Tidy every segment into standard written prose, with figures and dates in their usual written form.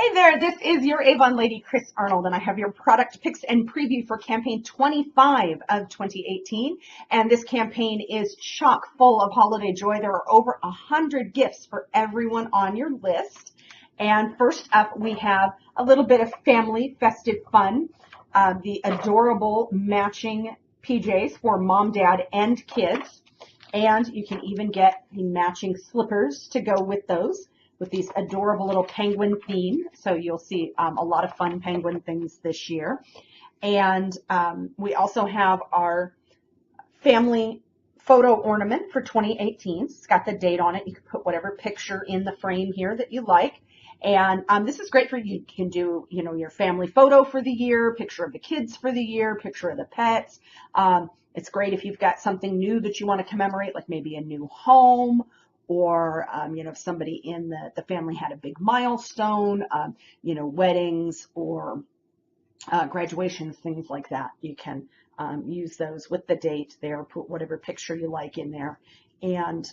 Hey there, this is your Avon lady, Chris Arnold, and I have your product picks and preview for campaign 25 of 2018. And this campaign is chock full of holiday joy. There are over 100 gifts for everyone on your list. And first up, we have a little bit of family festive fun. The adorable matching PJs for mom, dad, and kids. And you can even get the matching slippers to go with those, with these adorable little penguin theme. So you'll see a lot of fun penguin things this year. And we also have our family photo ornament for 2018. It's got the date on it. You can put whatever picture in the frame here that you like. And this is great for you. You can do, your family photo for the year, picture of the kids for the year, picture of the pets. It's great if you've got something new that you want to commemorate, like maybe a new home, or, if somebody in the family had a big milestone, weddings or graduations, things like that. You can use those with the date there, put whatever picture you like in there, and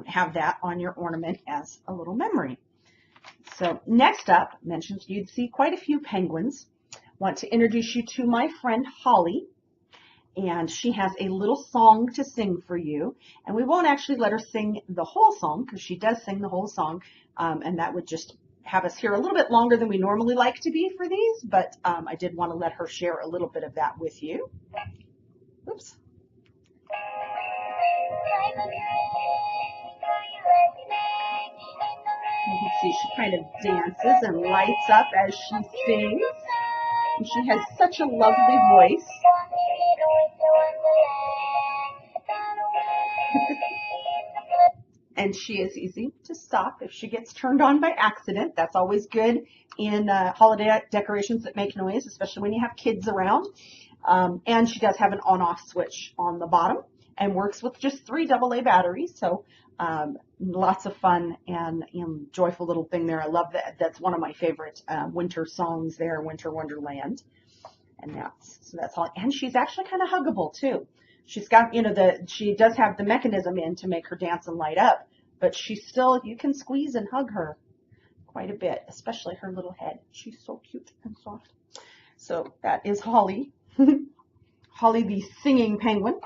have that on your ornament as a little memory. So next up, mentioned you'd see quite a few penguins. Want to introduce you to my friend Holly. And she has a little song to sing for you. And we won't actually let her sing the whole song, because she does sing the whole song. And that would just have us here a little bit longer than we normally like to be for these. But I did want to let her share a little bit of that with you. Oops. You can see she kind of dances and lights up as she sings. And she has such a lovely voice. And she is easy to stop if she gets turned on by accident. That's always good in holiday decorations that make noise, especially when you have kids around. And she does have an on-off switch on the bottom and works with just 3 AA batteries. So lots of fun and joyful little thing there. I love that. That's one of my favorite winter songs there, Winter Wonderland. And that's all. And she's actually kind of huggable too. She's got, she does have the mechanism in to make her dance and light up, but she's still, you can squeeze and hug her quite a bit, especially her little head. She's so cute and soft. So that is Holly. Holly, the singing penguin.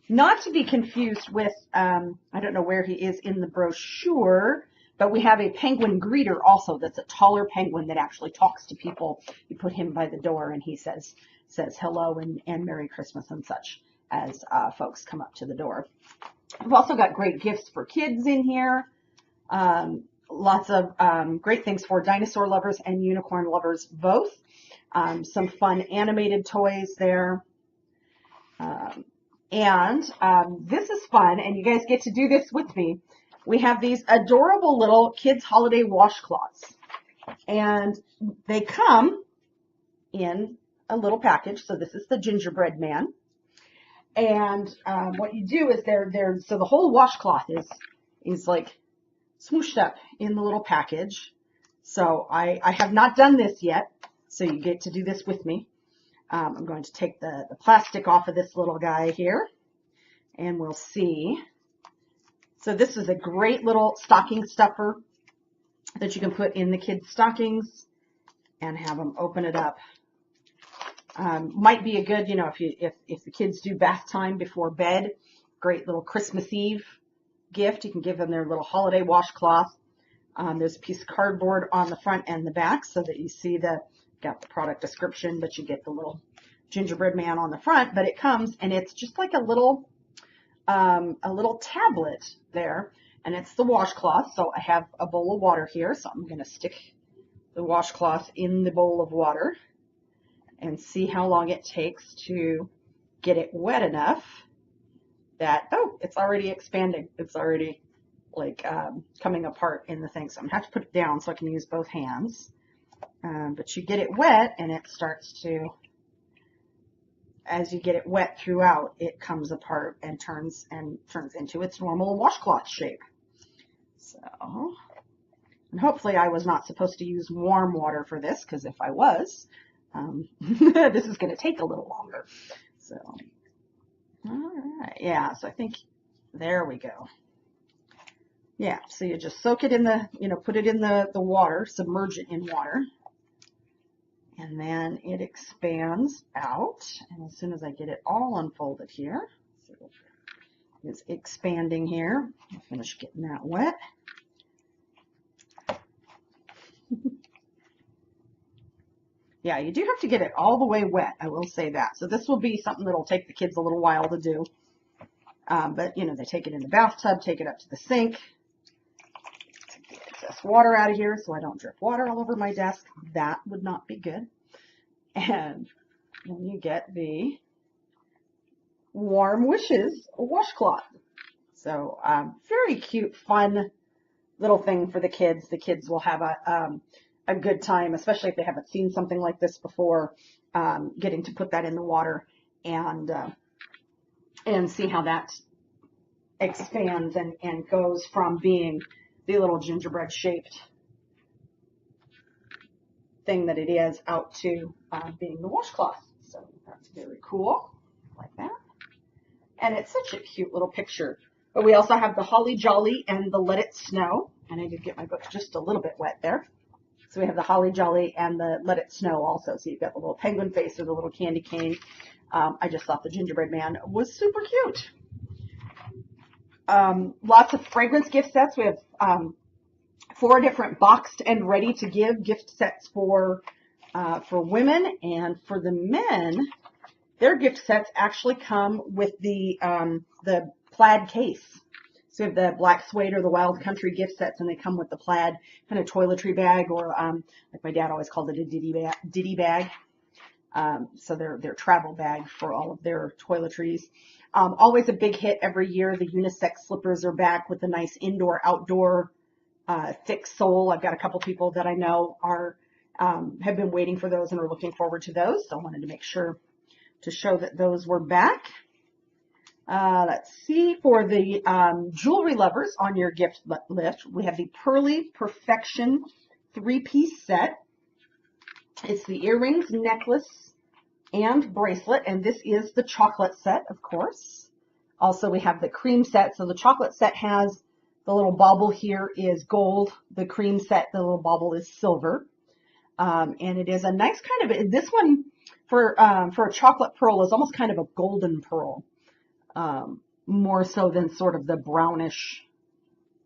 Not to be confused with, I don't know where he is in the brochure, but we have a penguin greeter also that's a taller penguin that actually talks to people. You put him by the door and he says hello and Merry Christmas and such as folks come up to the door. We've also got great gifts for kids in here. Lots of great things for dinosaur lovers and unicorn lovers both. Some fun animated toys there. And this is fun, and you guys get to do this with me. We have these adorable little kids' holiday washcloths. And they come in a little package. So this is the gingerbread man. And what you do is so the whole washcloth is like smooshed up in the little package. So I have not done this yet. So you get to do this with me. I'm going to take the plastic off of this little guy here, and we'll see. So this is a great little stocking stuffer that you can put in the kids' stockings and have them open it up. Might be a good, if the kids do bath time before bed, great little Christmas Eve gift. You can give them their little holiday washcloth. There's a piece of cardboard on the front and the back so that you see got the product description, but you get the little gingerbread man on the front. But it comes and it's just like a little tablet there, and it's the washcloth. So I have a bowl of water here, so I'm going to stick the washcloth in the bowl of water and see how long it takes to get it wet enough that, it's already expanding. It's already like coming apart in the thing. So I'm going to have to put it down so I can use both hands. But you get it wet and it starts to, as you get it wet throughout, it comes apart and turns into its normal washcloth shape. So, and hopefully I was not supposed to use warm water for this, because if I was, this is going to take a little longer. So, all right. Yeah, so I think, there we go. Yeah, so you just soak it in the, put it in the water, submerge it in water, and then it expands out. And as soon as I get it all unfolded here, so it's expanding here. I'll finish getting that wet. Yeah, you do have to get it all the way wet, I will say that. So this will be something that'll take the kids a little while to do. But, they take it in the bathtub, take it up to the sink. Take the excess water out of here so I don't drip water all over my desk. That would not be good. And then you get the Warm Wishes washcloth. So very cute, fun little thing for the kids. The kids will have a good time, especially if they haven't seen something like this before, getting to put that in the water and see how that expands and goes from being the little gingerbread shaped thing that it is out to being the washcloth. So that's very cool, like that. And it's such a cute little picture. But we also have the Holly Jolly and the Let It Snow. And I did get my book just a little bit wet there. So we have the Holly Jolly and the Let It Snow also. So you've got the little penguin face or the little candy cane. I just thought the gingerbread man was super cute. Lots of fragrance gift sets. We have 4 different boxed and ready to give gift sets for women, and for the men, their gift sets actually come with the plaid case. So we have the black suede or the wild country gift sets, and they come with the plaid kind of toiletry bag, or like my dad always called it, a ditty bag. So their travel bag for all of their toiletries. Always a big hit every year. The unisex slippers are back with the nice indoor-outdoor thick sole. I've got a couple people that I know have been waiting for those and are looking forward to those. So I wanted to make sure to show that those were back. Let's see, for the jewelry lovers on your gift list, we have the Pearly Perfection 3-piece set. It's the earrings, necklace, and bracelet, and this is the chocolate set, of course. Also, we have the cream set. So the chocolate set has the little bauble here is gold. The cream set, the little bauble is silver. And it is a nice kind of, this one for a chocolate pearl is almost kind of a golden pearl. More so than sort of the brownish,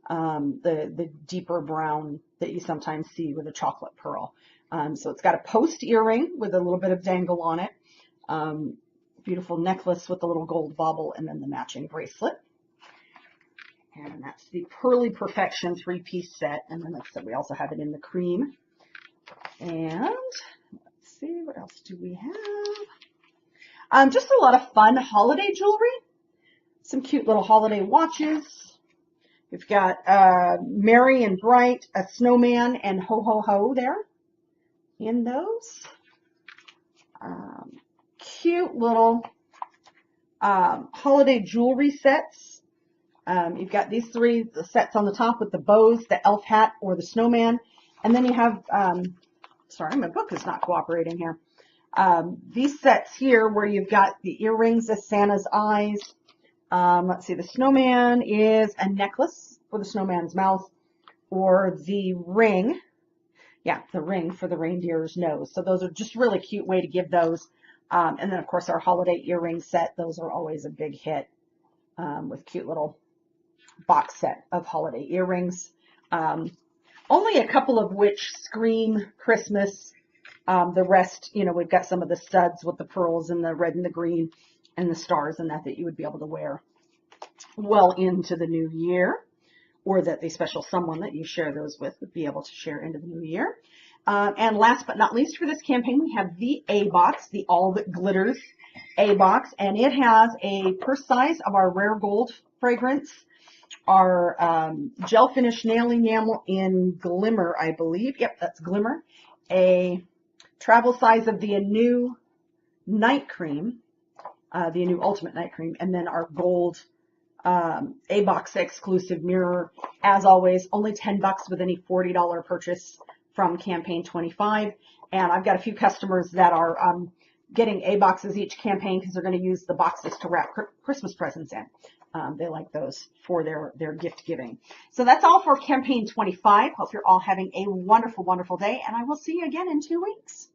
the deeper brown that you sometimes see with a chocolate pearl. So it's got a post earring with a little bit of dangle on it. Beautiful necklace with a little gold bauble, and then the matching bracelet. And that's the Pearly Perfection 3-piece set. And then, like I said, we also have it in the cream. And let's see, what else do we have? Just a lot of fun holiday jewelry. Some cute little holiday watches. We've got Merry and Bright, a snowman, and Ho Ho Ho there in those. Cute little holiday jewelry sets. You've got these 3 the sets on the top with the bows, the elf hat, or the snowman. And then you have, sorry, my book is not cooperating here. These sets here where you've got the earrings as Santa's eyes. Let's see, the snowman is a necklace for the snowman's mouth, or the ring. Yeah, the ring for the reindeer's nose. So those are just really cute way to give those. And then, of course, our holiday earring set. Those are always a big hit with cute little box set of holiday earrings. Only a couple of which scream Christmas. The rest, we've got some of the studs with the pearls and the red and the green and the stars and that you would be able to wear well into the new year, or that the special someone that you share those with would be able to share into the new year. And last but not least for this campaign, we have the A Box, the All That Glitters A Box, and it has a purse size of our rare gold fragrance, our gel finish nail enamel in Glimmer, I believe. Yep, that's Glimmer. A travel size of the Anew Night Cream, the Anew Ultimate Night Cream, and then our gold A Box exclusive mirror. As always, only $10 with any $40 purchase from campaign 25. And I've got a few customers that are getting A boxes each campaign because they're going to use the boxes to wrap Christmas presents in. They like those for their gift giving. So that's all for campaign 25. Hope you're all having a wonderful, wonderful day, and I will see you again in 2 weeks.